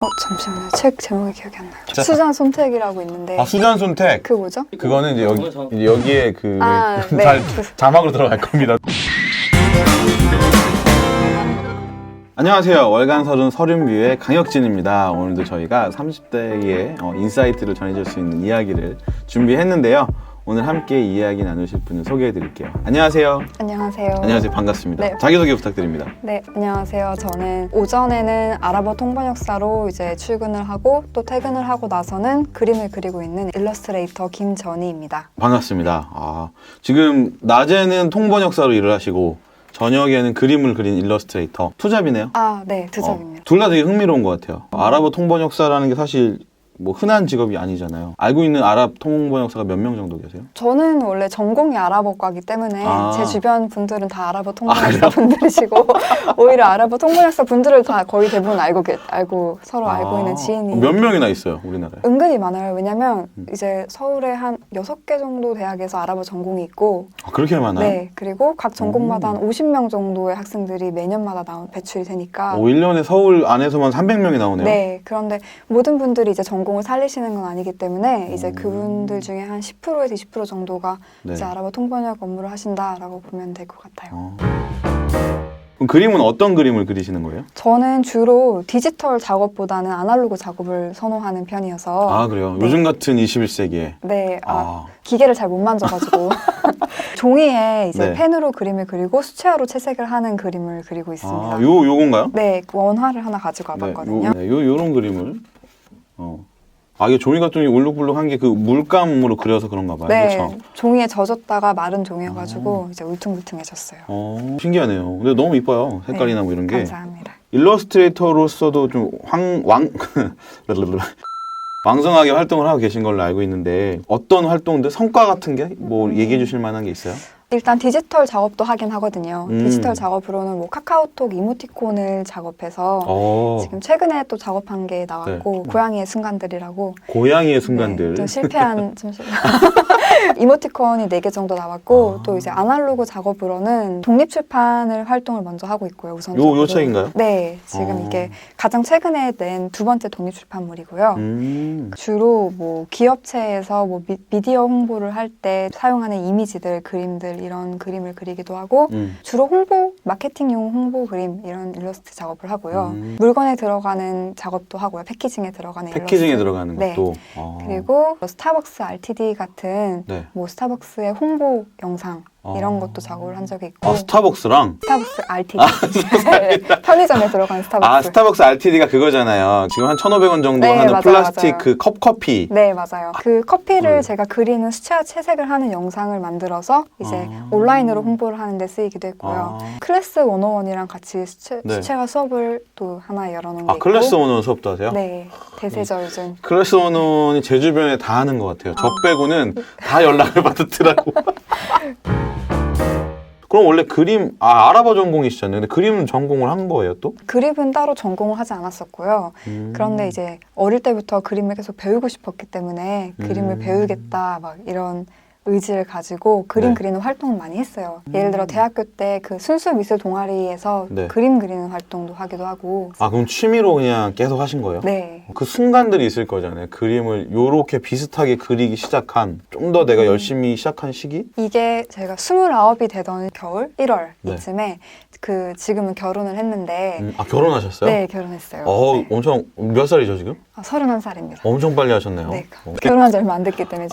잠시만요. 책 제목이 기억이 안 나요. 자. 수잔 손택이라고 있는데. 아, 수잔 손택. 그 뭐죠? 그거는 이제 여기에 그 네. 자막으로 들어갈 겁니다. 안녕하세요. 월간 서른 서른뷰의 강혁진입니다. 오늘도 저희가 30대의 인사이트를 전해줄 수 있는 이야기를 준비했는데요. 오늘 함께 이야기 나누실 분을 소개해 드릴게요. 안녕하세요. 안녕하세요. 안녕하세요. 반갑습니다. 네. 자기소개 부탁드립니다. 네, 안녕하세요. 저는 오전에는 아랍어 통번역사로 이제 출근을 하고 또 퇴근을 하고 나서는 그림을 그리고 있는 일러스트레이터 김전희입니다. 반갑습니다. 지금 낮에는 통번역사로 일을 하시고 저녁에는 그림을 그린 일러스트레이터. 투잡이네요. 네, 투잡입니다. 둘 다 되게 흥미로운 것 같아요. 아랍어 통번역사라는 게 사실 뭐 흔한 직업이 아니잖아요. 알고 있는 아랍 통번역사가 몇 명 정도 계세요? 저는 원래 전공이 아랍어과이기 때문에 제 주변 분들은 다 아랍어 통번역사 그래요? 분들이시고 오히려 아랍어 통번역사 분들을 다 거의 대부분 알고 서로 알고 있는 지인이 몇 명이나 있어요, 우리나라에? 은근히 많아요. 왜냐면 이제 서울에 한 6개 정도 대학에서 아랍어 전공이 있고 그렇게 많아요? 네, 그리고 각 전공마다 한 50명 정도의 학생들이 매년마다 배출이 되니까 1년에 서울 안에서만 300명이 나오네요? 네, 그런데 모든 분들이 이제 전공을 살리시는 건 아니기 때문에 이제 그분들 중에 한 10%에서 20% 정도가 네. 이제 아랍어 통번역 업무를 하신다라고 보면 될 것 같아요. 그럼 그림은 어떤 그림을 그리시는 거예요? 저는 주로 디지털 작업보다는 아날로그 작업을 선호하는 편이어서 그래요? 네. 요즘 같은 21세기에 네, 기계를 잘 못 만져가지고 종이에 이제 네. 펜으로 그림을 그리고 수채화로 채색을 하는 그림을 그리고 있습니다. 요건가요? 네, 원화를 하나 가지고 와봤거든요. 요런 그림을 이게 종이 같은 게 울룩불룩한 게 그 물감으로 그려서 그런가 봐요. 네, 그렇죠? 종이에 젖었다가 마른 종이어가지고 이제 울퉁불퉁해졌어요. 신기하네요. 근데 너무 이뻐요. 색깔이나 네, 뭐 이런 게. 감사합니다. 일러스트레이터로서도 좀 왕성하게 활동을 하고 계신 걸로 알고 있는데 어떤 활동들, 성과 같은 게 뭐 얘기해 주실 만한 게 있어요? 일단 디지털 작업도 하긴 하거든요. 디지털 작업으로는 뭐 카카오톡 이모티콘을 작업해서 지금 최근에 또 작업한 게 나왔고 네. 고양이의 순간들이라고 고양이의 순간들. 네, 좀 실패한 이모티콘이 4개 정도 나왔고 또 이제 아날로그 작업으로는 독립출판을 활동을 먼저 하고 있고요. 우선적으로. 요 책인가요? 네, 지금 이게 가장 최근에 낸 2번째 독립출판물이고요. 주로 뭐 기업체에서 뭐 미디어 홍보를 할 때 사용하는 이미지들, 그림들 이런 그림을 그리기도 하고 주로 홍보, 마케팅용 홍보 그림 이런 일러스트 작업을 하고요. 물건에 들어가는 작업도 하고요. 패키징에 들어가는 패키징에 일러스트. 들어가는 네. 것도. 그리고 스타벅스 RTD 같은 네. 뭐 스타벅스의 홍보 영상 이런 것도 작업을 한 적이 있고 스타벅스랑? 스타벅스 RTD 네, 편의점에 들어가는 스타벅스 스타벅스 RTD가 그거잖아요. 지금 한 1,500원 정도 네, 하는 맞아요, 플라스틱 맞아요. 그 컵커피. 네, 맞아요. 그 커피를 제가 그리는 수채화 채색을 하는 영상을 만들어서 이제 온라인으로 홍보를 하는 데 쓰이기도 했고요. 클래스 101이랑 같이 수채화 수업을 또 하나 열어놓은 게 있고 클래스 101 수업도 하세요? 네, 대세죠 요즘. 클래스 101이 제 주변에 다 하는 것 같아요. 저 빼고는 다 연락을 받았더라고. 그럼 원래 그림, 아랍어 전공이시잖아요. 근데 그림은 전공을 한 거예요, 또? 그림은 따로 전공을 하지 않았었고요. 그런데 이제 어릴 때부터 그림을 계속 배우고 싶었기 때문에 그림을 배우겠다 막 이런 의지를 가지고 그림 네. 그리는 활동을 많이 했어요. 예를 들어 대학교 때 그 순수 미술 동아리에서 네. 그림 그리는 활동도 하기도 하고 그럼 취미로 그냥 계속 하신 거예요? 네. 그 순간들이 있을 거잖아요. 그림을 요렇게 비슷하게 그리기 시작한, 좀 더 내가 열심히 시작한 시기? 이게 제가 29이 되던 겨울 1월 네. 이쯤에 지금은 결혼을 했는데 결혼하셨어요? 네, 결혼했어요. 네. 엄청, 몇 살이죠, 지금? 31살입니다. 엄청 빨리 하셨네요. 네, 결혼한 지 얼마 안 됐기 때문에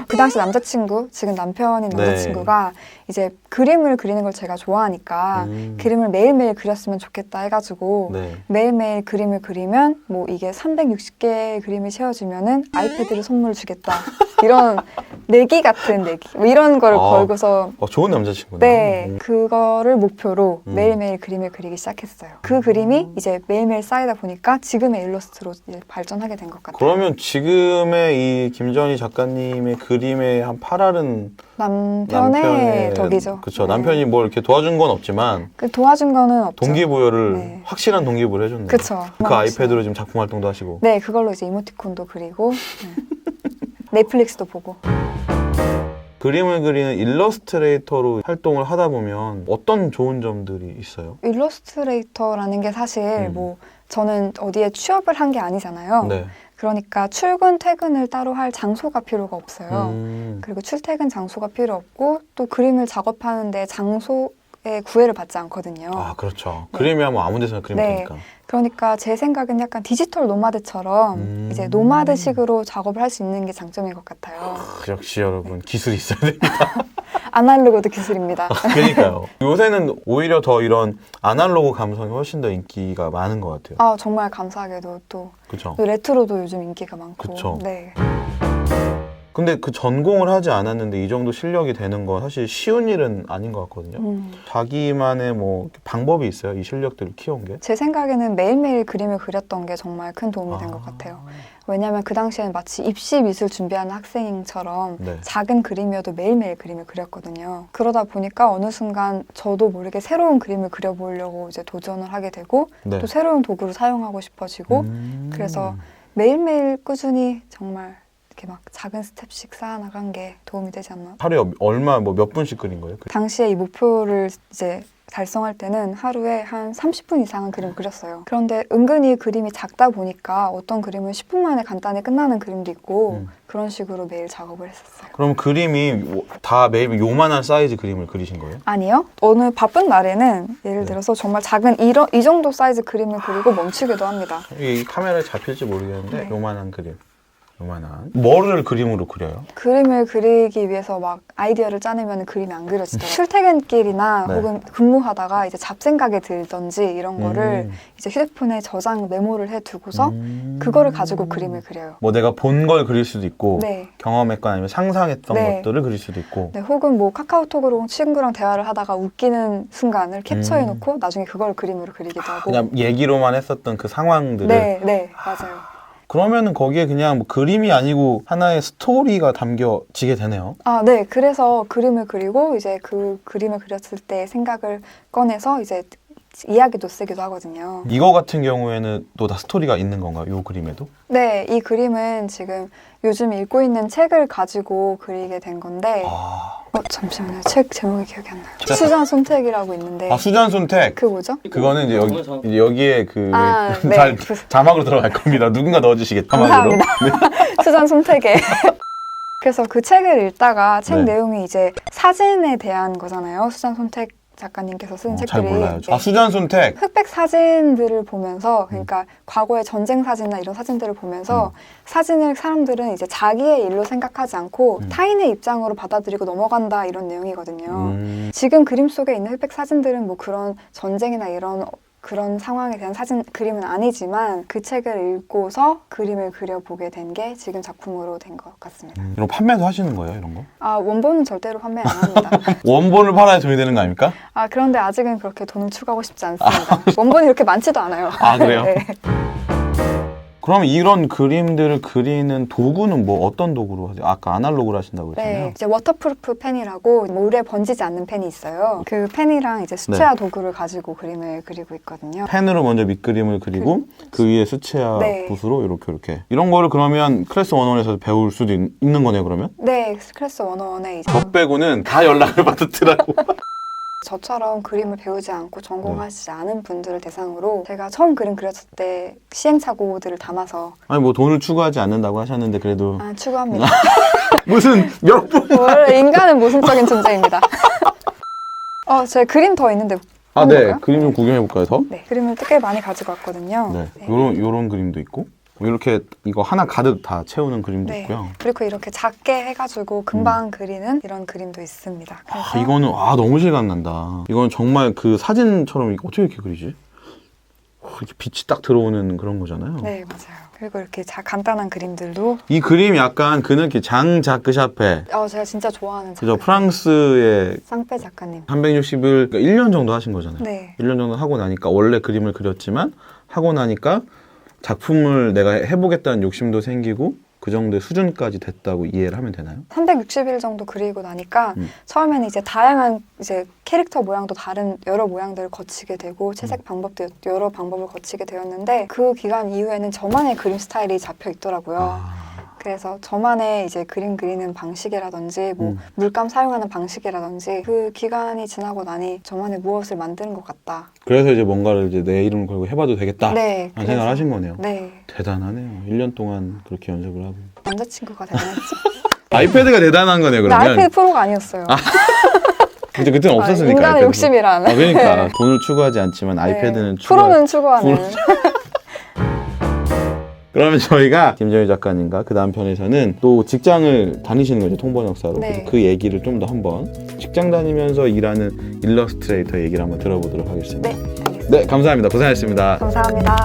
그 당시 남자친구, 지금 남편인 네. 남자친구가 이제 그림을 그리는 걸 제가 좋아하니까 그림을 매일매일 그렸으면 좋겠다 해가지고 네. 매일매일 그림을 그리면 뭐 이게 360개의 그림이 채워지면은 아이패드를 선물 주겠다 이런 내기 같은 내기 뭐 이런 걸 걸고서 좋은 남자친구네. 네, 그거를 목표로 매일매일 그림을 그리기 시작했어요. 그 그림이 이제 매일매일 쌓이다 보니까 지금의 일러스트로 이제 발전하게 된 것 같아요. 그러면 지금의 이 김전희 작가님의 그림의 한 8할은 남편의 덕이죠. 그렇죠. 네. 남편이 뭘 이렇게 도와준 건 없지만 그 도와준 거는 없죠. 동기부여를 네. 확실한 동기부여를 해줬네요. 그쵸. 그 아이패드로 지금 작품 활동도 하시고. 네, 그걸로 이제 이모티콘도 그리고 넷플릭스도 보고. 그림을 그리는 일러스트레이터로 활동을 하다 보면 어떤 좋은 점들이 있어요? 일러스트레이터라는 게 사실 뭐 저는 어디에 취업을 한 게 아니잖아요. 네. 그러니까 출근, 퇴근을 따로 할 장소가 필요가 없어요. 그리고 출퇴근 장소가 필요 없고 또 그림을 작업하는데 장소에 구애를 받지 않거든요. 아, 그렇죠. 네. 그림이 하면 아무 데서나 그리면 네. 되니까. 그러니까 제 생각엔 약간 디지털 노마드처럼 이제 노마드식으로 작업을 할 수 있는 게 장점인 것 같아요. 역시 여러분 기술이 있어야 됩니다. 아날로그도 기술입니다. 그러니까요. 요새는 오히려 더 이런 아날로그 감성이 훨씬 더 인기가 많은 것 같아요. 아, 정말 감사하게도 또 그렇죠. 레트로도 요즘 인기가 많고. 그쵸. 네. 근데 그 전공을 하지 않았는데 이 정도 실력이 되는 건 사실 쉬운 일은 아닌 것 같거든요. 자기만의 뭐 방법이 있어요? 이 실력들을 키운 게? 제 생각에는 매일매일 그림을 그렸던 게 정말 큰 도움이 된 것 같아요. 왜냐하면 그 당시에는 마치 입시 미술 준비하는 학생처럼 네. 작은 그림이어도 매일매일 그림을 그렸거든요. 그러다 보니까 어느 순간 저도 모르게 새로운 그림을 그려보려고 이제 도전을 하게 되고 네. 또 새로운 도구를 사용하고 싶어지고 그래서 매일매일 꾸준히 정말 이렇게 막 작은 스텝씩 쌓아나간 게 도움이 되지 않나. 하루에 얼마 뭐 몇 분씩 그린 거예요? 당시에 이 목표를 이제 달성할 때는 하루에 한 30분 이상은 그림을 그렸어요. 그런데 은근히 그림이 작다 보니까 어떤 그림은 10분 만에 간단히 끝나는 그림도 있고 그런 식으로 매일 작업을 했었어요. 그럼 그림이 다 매일 요만한 사이즈 그림을 그리신 거예요? 아니요. 어느 바쁜 날에는 예를 네. 들어서 정말 작은 이 정도 사이즈 그림을 그리고 멈추기도 합니다. 이 카메라에 잡힐지 모르겠는데 네. 요만한 그림. 요만한. 뭐를 그림으로 그려요? 그림을 그리기 위해서 막 아이디어를 짜내면 그림이 안 그려지더라고요. 출퇴근길이나 네. 혹은 근무하다가 이제 잡생각이 들던지 이런 거를 이제 휴대폰에 저장 메모를 해두고서 그거를 가지고 그림을 그려요. 뭐 내가 본 걸 그릴 수도 있고 네. 경험했거나 아니면 상상했던 네. 것들을 그릴 수도 있고 네, 혹은 뭐 카카오톡으로 친구랑 대화를 하다가 웃기는 순간을 캡처해놓고 나중에 그걸 그림으로 그리기도 하고. 그냥 얘기로만 했었던 그 상황들을 네, 네, 맞아요. 그러면은 거기에 그냥 뭐 그림이 아니고 하나의 스토리가 담겨지게 되네요. 아, 네. 그래서 그림을 그리고 이제 그 그림을 그렸을 때 생각을 꺼내서 이제 이야기도 쓰기도 하거든요. 이거 같은 경우에는 또 다 스토리가 있는 건가요? 이 그림에도? 네, 이 그림은 지금 요즘 읽고 있는 책을 가지고 그리게 된 건데 잠시만요. 책 제목이 기억이 안 나요. 수잔 손택이라고 있는데 수잔 손택. 그 뭐죠? 그거는 이제 여기에 그 네. 자막으로 들어갈 겁니다. 누군가 넣어주시겠죠? 자막으로. 감사합니다. 수잔 손택의 그래서 그 책을 읽다가 책 네. 내용이 이제 사진에 대한 거잖아요. 수잔 손택 작가님께서 쓴 잘 책들이 몰라요. 네. 수잔 손택. 흑백 사진들을 보면서 그러니까 과거의 전쟁 사진이나 이런 사진들을 보면서 사진을 사람들은 이제 자기의 일로 생각하지 않고 타인의 입장으로 받아들이고 넘어간다 이런 내용이거든요. 지금 그림 속에 있는 흑백 사진들은 뭐 그런 전쟁이나 이런 그런 상황에 대한 그림은 아니지만 그 책을 읽고서 그림을 그려보게 된 게 지금 작품으로 된 것 같습니다. 이런 판매도 하시는 거예요, 이런 거? 원본은 절대로 판매 안 합니다. 원본을 팔아야 돈이 되는 거 아닙니까? 그런데 아직은 그렇게 돈을 추구하고 싶지 않습니다. 원본이 그렇게 많지도 않아요. 그래요? 네. 그럼 이런 그림들을 그리는 도구는 뭐 어떤 도구로 하세요? 아까 아날로그로 하신다고 했잖아요. 네, 이제 워터프루프 펜이라고 물에 번지지 않는 펜이 있어요. 그 펜이랑 이제 수채화 도구를 가지고 그림을 그리고 있거든요. 펜으로 먼저 밑그림을 그리고 그 위에 수채화 네. 붓으로 이렇게 이런 거를 그러면 클래스 101에서 배울 수도 있는 거네요, 그러면? 네, 클래스 101에 이제 저 빼고는 다 연락을 받았더라고. 저처럼 그림을 배우지 않고 전공하지 않은 분들을 대상으로 제가 처음 그림 그렸을 때 시행착오들을 담아서 아니 뭐 돈을 추구하지 않는다고 하셨는데 그래도 추구합니다. 무슨 몇 분? 원래 인간은 모순적인 존재입니다. 제 그림 더 있는데 네. 볼까요? 그림 좀 구경해 볼까요, 더? 네, 그림을 꽤 많이 가지고 왔거든요. 네. 네. 요런 그림도 있고 이렇게 이거 하나 가득 다 채우는 그림도 네. 있고요. 그리고 이렇게 작게 해가지고 금방 그리는 이런 그림도 있습니다. 그래서 이거는 너무 실감 난다. 이건 정말 그 사진처럼 이거 어떻게 이렇게 그리지? 이렇게 빛이 딱 들어오는 그런 거잖아요. 네, 맞아요. 그리고 이렇게 간단한 그림들도 이 그림이 약간 그 느낌 장 자크 샤페. 제가 진짜 좋아하는 그죠? 작가 프랑스의 쌍페 작가님. 360을 1년 정도 하신 거잖아요. 네. 1년 정도 하고 나니까 원래 그림을 그렸지만 하고 나니까 작품을 내가 해보겠다는 욕심도 생기고 그 정도의 수준까지 됐다고 이해를 하면 되나요? 360일 정도 그리고 나니까 처음에는 이제 다양한 이제 캐릭터 모양도 다른 여러 모양들을 거치게 되고 채색 방법도 여러 방법을 거치게 되었는데 그 기간 이후에는 저만의 그림 스타일이 잡혀 있더라고요. 그래서 저만의 이제 그림 그리는 방식이라든지 뭐 물감 사용하는 방식이라든지 그 기간이 지나고 나니 저만의 무엇을 만드는 것 같다. 그래서 이제 뭔가를 이제 내 이름을 걸고 해봐도 되겠다. 네. 라는 생각을 하신 거네요. 네. 대단하네요. 1년 동안 그렇게 연습을 하고. 남자친구가 대단했죠. 아이패드가 대단한 거네요, 근데 그러면. 아이패드 프로가 아니었어요. 근데 그때는 없었으니까. 인간의 아이패드가. 욕심이라는. 그러니까 돈을 추구하지 않지만 아이패드는 프로는 추구하는. 그러면 저희가 김정희 작가님과 그 다음 편에서는 또 직장을 다니시는 거죠, 통번역사로. 네. 그래서 그 얘기를 좀 더 한번 직장 다니면서 일하는 일러스트레이터 얘기를 한번 들어보도록 하겠습니다. 네, 알겠습니다. 네, 감사합니다. 고생하셨습니다. 감사합니다.